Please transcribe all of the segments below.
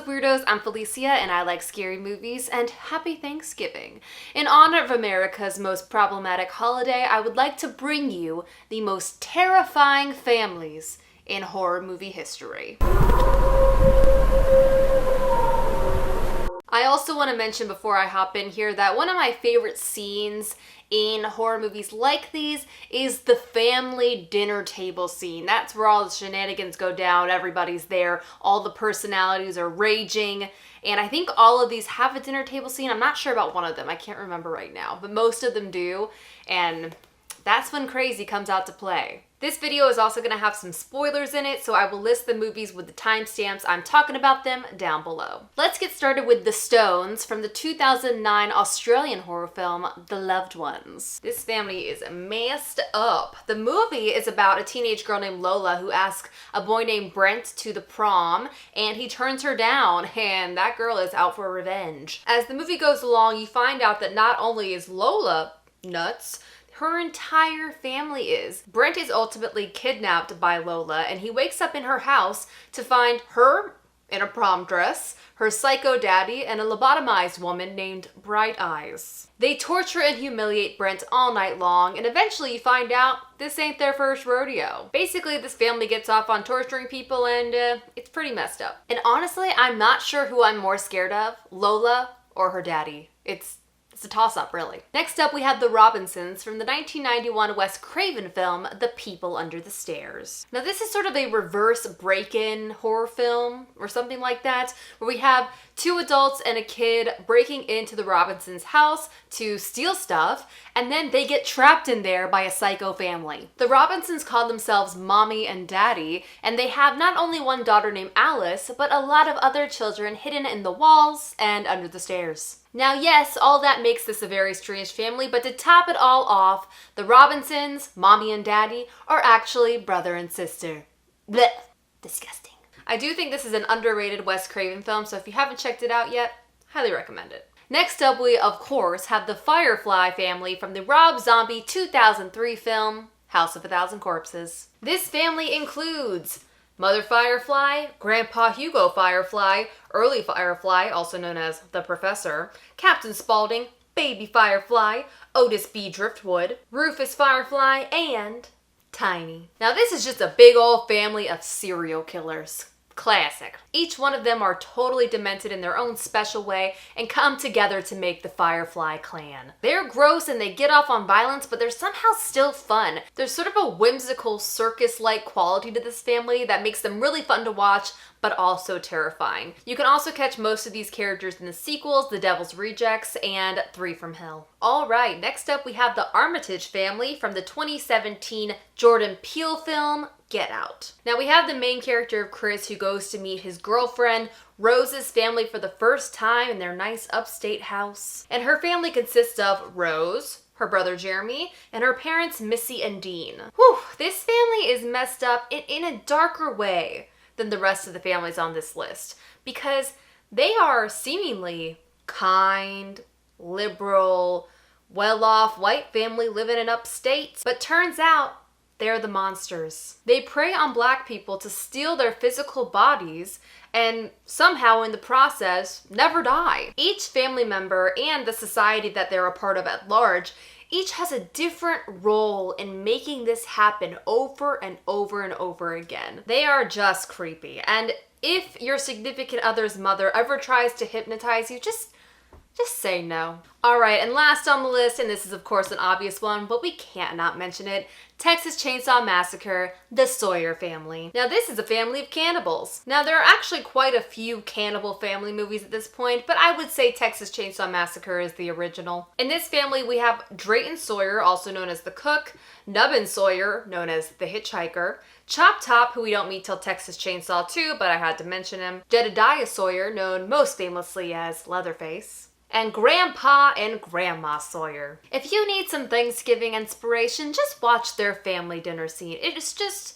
up, weirdos? I'm Felicia and I like scary movies, and happy Thanksgiving. In honor of America's most problematic holiday, I would like to bring you the most terrifying families in horror movie history. I also want to mention before I hop in here that one of my favorite scenes in horror movies like these is the family dinner table scene. That's where all the shenanigans go down, everybody's there, all the personalities are raging, and I think all of these have a dinner table scene. I'm not sure about one of them, I can't remember right now, but most of them do, and that's when crazy comes out to play. This video is also going to have some spoilers in it, so I will list the movies with the timestamps I'm talking about them down below. Let's get started with The Stones from the 2009 Australian horror film, The Loved Ones. This family is messed up. The movie is about a teenage girl named Lola who asks a boy named Brent to the prom, and he turns her down, and that girl is out for revenge. As the movie goes along, you find out that not only is Lola nuts, her entire family is. Brent is ultimately kidnapped by Lola, and he wakes up in her house to find her in a prom dress, her psycho daddy, and a lobotomized woman named Bright Eyes. They torture and humiliate Brent all night long, and eventually you find out this ain't their first rodeo. Basically, this family gets off on torturing people, and it's pretty messed up. And honestly, I'm not sure who I'm more scared of, Lola or her daddy. It's a toss-up, really. Next up, we have The Robinsons from the 1991 Wes Craven film, The People Under the Stairs. Now, this is sort of a reverse break-in horror film, or something like that, where we have two adults and a kid breaking into the Robinsons' house to steal stuff, and then they get trapped in there by a psycho family. The Robinsons call themselves Mommy and Daddy, and they have not only one daughter named Alice, but a lot of other children hidden in the walls and under the stairs. Now, yes, all that makes this a very strange family, but to top it all off, the Robinsons, Mommy and Daddy, are actually brother and sister. Blech. Disgusting. I do think this is an underrated Wes Craven film, so if you haven't checked it out yet, highly recommend it. Next up, we, of course, have the Firefly family from the Rob Zombie 2003 film, House of a Thousand Corpses. This family includes Mother Firefly, Grandpa Hugo Firefly, Early Firefly, also known as the Professor, Captain Spaulding, Baby Firefly, Otis B. Driftwood, Rufus Firefly, and Tiny. Now this is just a big old family of serial killers. Classic. Each one of them are totally demented in their own special way and come together to make the Firefly clan. They're gross and they get off on violence, but they're somehow still fun. There's sort of a whimsical circus-like quality to this family that makes them really fun to watch, but also terrifying. You can also catch most of these characters in the sequels, The Devil's Rejects, and Three from Hell. Alright, next up we have the Armitage family from the 2017 Jordan Peele film, Get Out. Now we have the main character of Chris who goes to meet his girlfriend, Rose's family, for the first time in their nice upstate house. And her family consists of Rose, her brother Jeremy, and her parents Missy and Dean. Whew, this family is messed up in a darker way than the rest of the families on this list, because they are seemingly kind, liberal, well-off white family living in upstate, but turns out they're the monsters. They prey on black people to steal their physical bodies and somehow in the process never die. Each family member and the society that they're a part of at large each has a different role in making this happen over and over and over again. They are just creepy, and if your significant other's mother ever tries to hypnotize you, just say no. Alright, and last on the list, and this is of course an obvious one, but we can't not mention it, Texas Chainsaw Massacre, the Sawyer family. Now this is a family of cannibals. Now there are actually quite a few cannibal family movies at this point, but I would say Texas Chainsaw Massacre is the original. In this family we have Drayton Sawyer, also known as the Cook, Nubbin Sawyer, known as the Hitchhiker, Chop Top, who we don't meet till Texas Chainsaw 2, but I had to mention him, Jedediah Sawyer, known most famously as Leatherface, and Grandpa and Grandma Sawyer. If you need some Thanksgiving inspiration, just watch their family dinner scene. It is just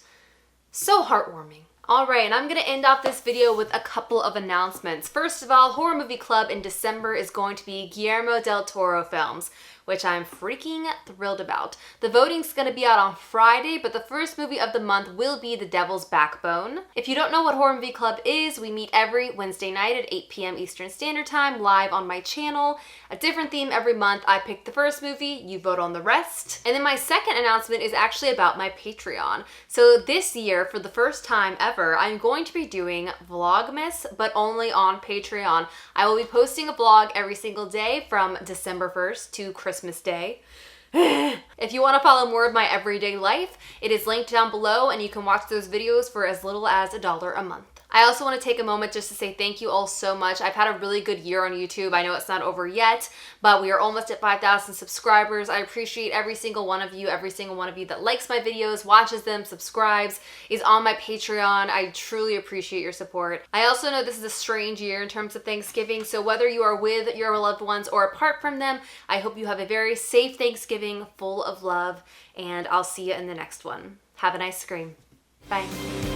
so heartwarming. Alright, and I'm going to end off this video with a couple of announcements. First of all, Horror Movie Club in December is going to be Guillermo del Toro films, which I'm freaking thrilled about. The voting's gonna be out on Friday, but the first movie of the month will be The Devil's Backbone. If you don't know what Horror Movie Club is, we meet every Wednesday night at 8 p.m. Eastern Standard Time live on my channel. A different theme every month. I pick the first movie, you vote on the rest. And then my second announcement is actually about my Patreon. So this year, for the first time ever, I'm going to be doing Vlogmas, but only on Patreon. I will be posting a vlog every single day from December 1st to Christmas Day. If you want to follow more of my everyday life, it is linked down below and you can watch those videos for as little as $1 a month. I also want to take a moment just to say thank you all so much. I've had a really good year on YouTube. I know it's not over yet, but we are almost at 5,000 subscribers. I appreciate every single one of you that likes my videos, watches them, subscribes, is on my Patreon. I truly appreciate your support. I also know this is a strange year in terms of Thanksgiving, so whether you are with your loved ones or apart from them, I hope you have a very safe Thanksgiving full of love, and I'll see you in the next one. Have a nice scream. Bye.